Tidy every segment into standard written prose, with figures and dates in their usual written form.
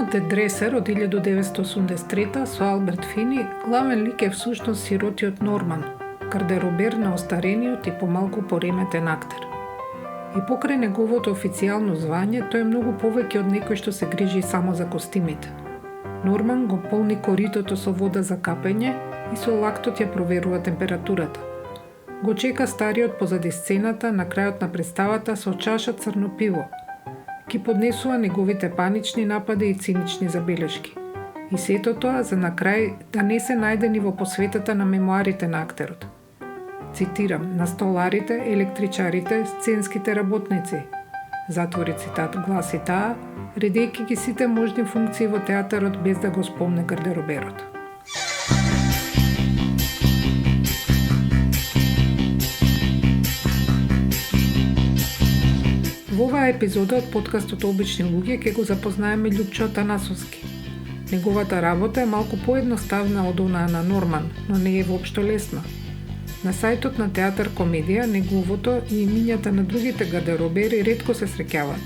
Филмот Дресер од 1983 со Алберт Фини, главен лик е всушност сиротиот Норман, гардеробер на остарениот и помалку пореметен актер. И покрај неговото официјално звање, тој е многу повеќе од некој што се грижи само за костимите. Норман го полни коритото со вода за капење и со лактот ја проверува температурата. Го чека стариот позади сцената на крајот на представата со чаша црно пиво. Ки поднесува неговите панични напади и цинични забелешки. И сето тоа за на крај да не се најдени во посветата на мемуарите на актерот. Цитирам, на столарите, електричарите, сценските работници. Затвори цитат, гласи таа, редејќи ги сите можни функции во театарот без да го спомне гардероберот. Во оваа епизода од подкастот Обични луѓе ќе го запознаеме Љупчо Атанасовски. Неговата работа е малку поедноставна од онаа на Норман, но не е воопшто лесна. На сајтот на Театар Комедија неговото и имињата на другите гардеробери ретко се среќаваат.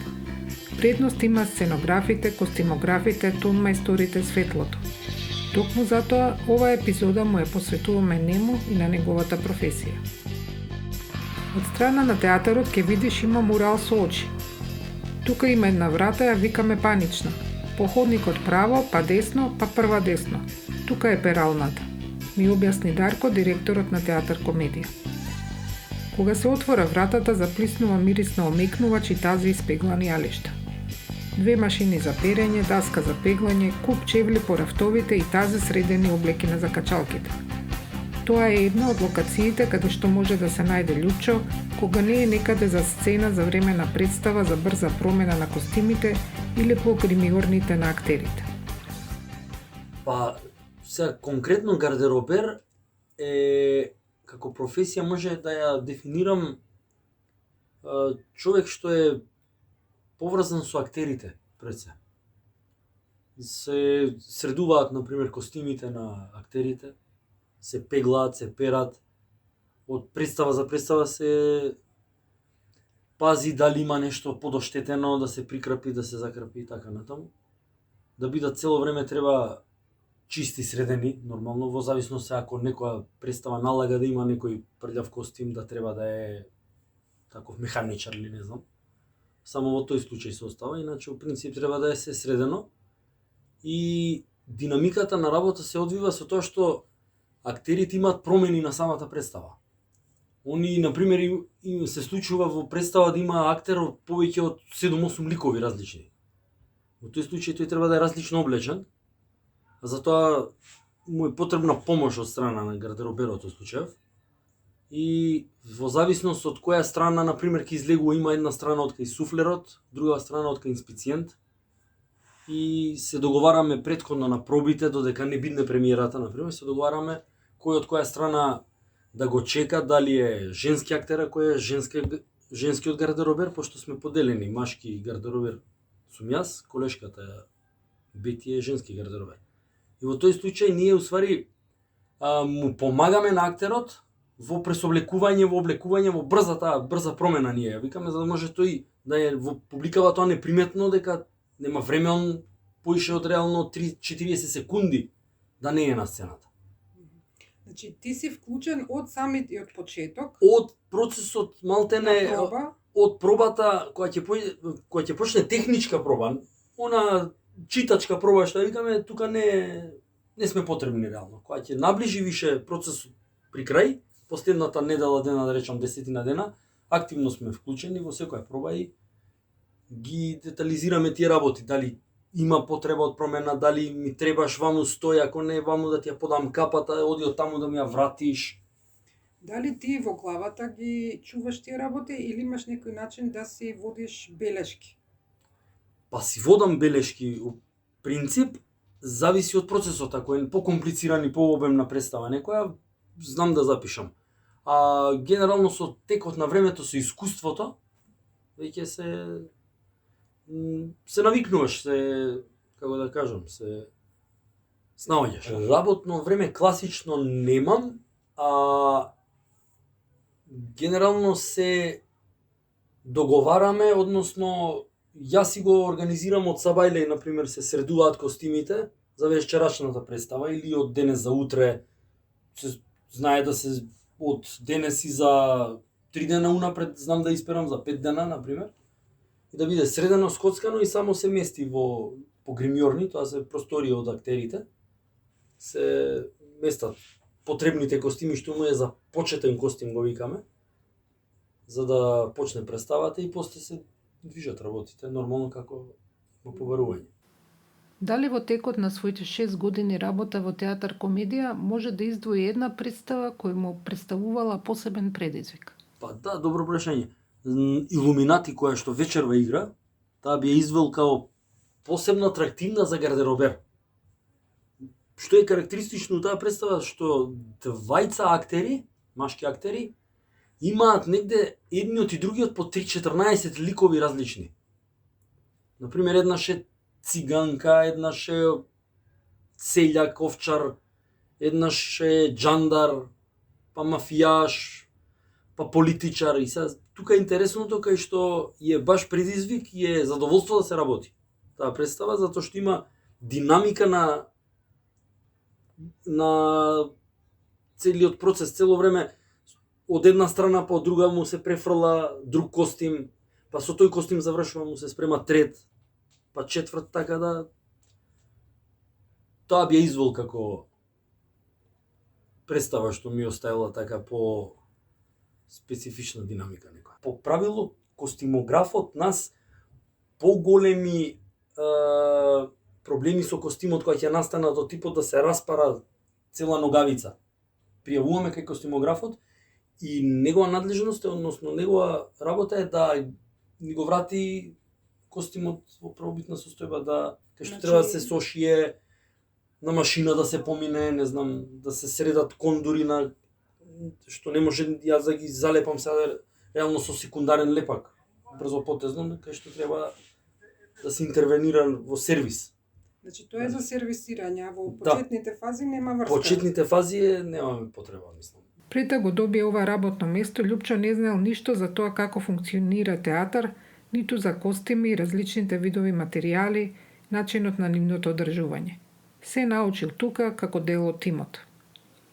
Предност има сценографите, костимографите, тонмајсторите, светлото. Токму затоа оваа епизода му ја посветуваме нему и на неговата професија. Од страна на театарот ќе видиш има мурал со очи. Тука има една врата, ја викаме панична. По ходникот право, па десно, па прва десно. Тука е пералната. Ми објасни Дарко, директорот на Театар Комедија. Кога се отвора вратата, заплиснува мирис на омекнувач и тази испеглани јалишта. 2 машини за перење, даска за пеглање, куп чевли по рафтовите и тази средени облеки на закачалките. Тоа е една од локациите каде што може да се најде Љупчо, кога не е некаде за сцена за време на представа за брза промена на костимите или по гримиорните на актерите. Па, сега конкретно гардеробер е како професија може да ја дефинирам човек што е поврзан со актерите пред се. Се средуваат, например, костимите на актерите, се пеглаат, се перат, од представа за представа се пази дали има нешто подоштетено, да се прикрапи, да се закрапи и така натаму. Да бидат цело време треба чисти, средени, нормално, во зависност се ако некоја представа налага да има некој прљав костим, да треба да е таков механичар или не знам. Само во тој случај се остава, иначе во принцип треба да е се средено. И динамиката на работа се одвива со тоа што актерите имаат промени на самата представа. Они, например, им се случува во представа да има актер повеќе од 7-8 ликови различни. Во тој случај тој треба да е различно облечен, а затоа му е потребна помош од страна на гардероберот во случајов. И во зависност од која страна, например, ќе излегува, има една страна од кај суфлерот, друга страна од кај инспициент. И се договараме претходно на пробите, додека не бидне премиерата, например, се договараме кој од која страна да го чека, дали е женски актер, кој е женскиот гардеробер, пошто сме поделени, машки гардеробер сум јас, колешката Бети е женски гардеробер. И во тој случај ние усвари му помагаме на актерот во пресоблекување, во облекување, во брза промена ние. Викаме за да може тој да е во публикава тоа неприметно, дека нема време он поише од реално 3-40 секунди да не е на сцената. Значи ти си вклучен од самиот почеток, од процесот малтене од пробата која ќе почне техничка проба, она читачка проба што викаме, тука не сме потребни реално. Која ќе наближи више процесот при крај, последната недела дена, да речам 10 дена, активно сме вклучени во секоја проба и ги детализираме тие работи, дали има потреба од промена, дали ми требаш ваму стој, ако не ваму да ти ја подам капата, оди од таму да ми ја вратиш. Дали ти во главата ги чуваш тие работи или имаш некој начин да си водиш белешки? Па си водам белешки, у принцип, зависи од процесот, ако е покомплициран и пообемна представа некоја, знам да запишам. А генерално со текот на времето, со искуството, веќе се навикнуваш, како да кажам, се снаоѓаш. Работно време класично немам, генерално се договараме, односно Јас си го организирам од сабајле, например, се средуваат костимите за вечерачната представа или од денес за утре. Се знае да се од денес и за 3 дена унапред знам да исперам за 5 дена, например. И да биде средено, скоцкано и само се мести во по гримјорни, тоа се просторија од актерите. Се местат потребните костими што му е за почетен костим го викаме, за да почне представата и после се движат работите нормално како во побарување. Дали во текот на своите 6 години работа во театар комедија може да издвои една представа која му представувала посебен предизвик? Па да, добро прашање. Илуминати која што вечерва игра, таа би ја извел као посебно атрактивна за гардеробер. Што е карактеристично таа представа, што двајца актери, машки актери, имаат негде едниот и другиот по 3-14 ликови различни. Например, еднаш е циганка, еднаш е селјак, овчар, еднаш е джандар, па мафијаш, па политичар. И сега тука е интересното кај што е баш предизвик и е задоволство да се работи таа представа, затоа што има динамика на целиот процес, цело време од една страна па од друга му се префрла друг костим, па со тој костим завршува му се спрема трет, па четврт, така да тоа би ја извел како представа што ми оставила така по специфична динамика некоја. По правило костимографот нас поголеми проблеми со костимот кои ќе настанат од типот да се распара цела ногавица. Пријавуваме кај костимографот и негова надлежност, односно негова работа е да ни го врати костимот во првобитна состојба, да кај што треба да се сошие, на машина да се помине, не знам, да се средат кондури на што не може јас да ги залепам сега реално со секундарен лепак, брзо потезно, кај што треба да се интервенира во сервис. Значи тоа е за сервисирање, а во почетните фази нема врска. Почетните фази немаме потреба, мислам. Пред да го добие ова работно место, Лјупчо не знаел ништо за тоа како функционира театар, ниту за костими, различните видови материјали, начинот на нивното одржување. Се научил тука како дел од тимот.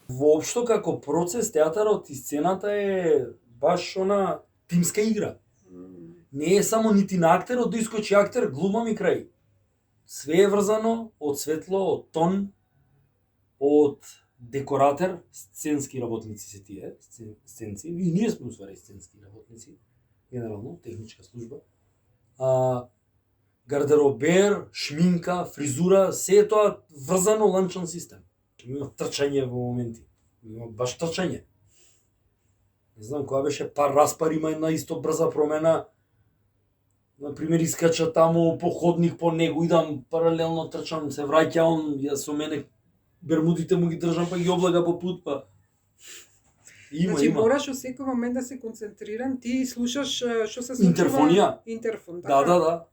Воопшто како процес театарот и сцената е баш она тимска игра. Не е само нити на актерот да искочи актер, глумам и крај. Све е врзано од светло, од тон, од декоратор, сценски работници се тие, сценци, и ние сме усвари сценски работници, генерално, техничка служба. Гардеробер, шминка, фризура, се е тоа врзано ланчен систем. Има трчање во моменти. Има баш трчање. Не знам, која беше пар распар, има една исто брза промена. Например, искача таму по ходник по него, идам паралелно трчам, се враќам, јас со мене бермудите му ги држам, па ги облага по пут, па... Значи, мораш во секој момент да се концентриран, ти слушаш што се случува... Интерфонија. Интерфон, така? Да.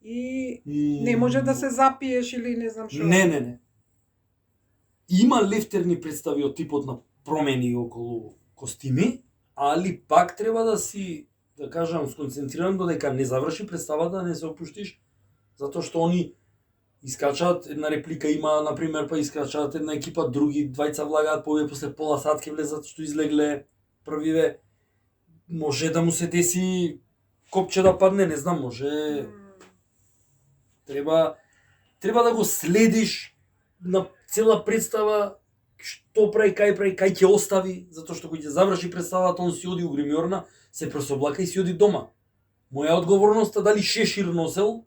И не може да се запиеш или не знам што. Не. Има лефтерни представи од типот на промени околу костими, али пак треба да си, да кажам, сконцентриран додека не заврши представата, не се опуштиш, затоа што они искачаат, една реплика има, например, па искачаат една екипа, други двајца влагаат, повеќе после пола сат ке влезат што излегле првиве. Може да му се деси копче да падне, не знам, може... Треба да го следиш на цела представа, што прави, кај ќе остави, затоа што кој ќе заврши представата, он си оди у гримјорна, се пресоблака и си оди дома. Моја одговорност е дали шешир носел,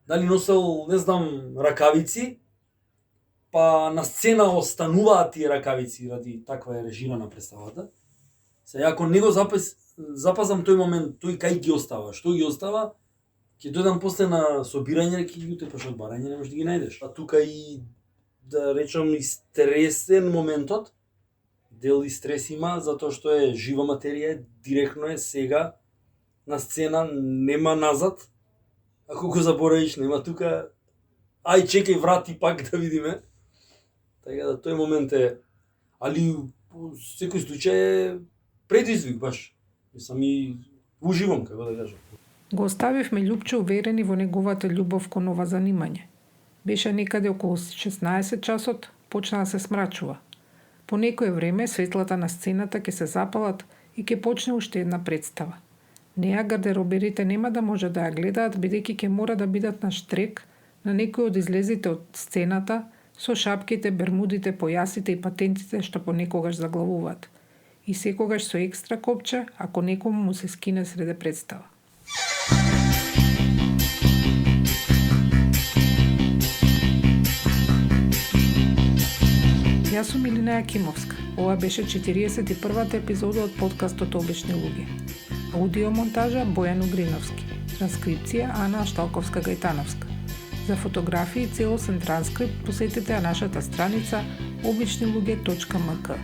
дали носел, не знам, ракавици, па на сцена остануваат тие ракавици ради таква е режирана представата. Сега, ако не го запазам тој момент, тој кај ги остава, што ги остава, ќе дојдам после на собирање, ќе ги утепаш од барање, не можеш да ги најдеш. А тука и, да речам, и стресен моментот, дел и стрес има, затоа што е жива материја, директно е сега, на сцена, нема назад. Ако го заборавиш, нема тука, ај чекај, врати пак да видиме. Така да, тој момент е, али во секој случај е предизвик баш. Мислам и уживам, како да кажам. Го оставивме Лјупчо уверени во неговата љубов кон ова занимање. Беше некаде околу 16 часот, почна да се смрачува. По некое време светлата на сцената ќе се запалат и ќе почне уште една представа. Неа гардероберите нема да може да ја гледаат, бидејќи ќе мора да бидат на штрек на некој од излезите од сцената со шапките, бермудите, појасите и патентите што понекогаш заглавуваат. И секогаш со екстра копче, ако некому му се скине среде представа. Јас сум Илина Јакимовска. Ова беше 41-та епизода од подкастот Обични луѓе. Аудиомонтажа Бојан Угриновски. Транскрипција Ана Шталковска-Гајтановска. За фотографии и целосен транскрипт посетете ја нашата страница обичнилуѓе.мк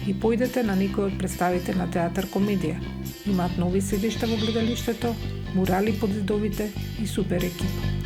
и појдете на некој од представите на театар комедија. Имаат нови седишта во гледалиштето, мурали под зидовите и супер екипа.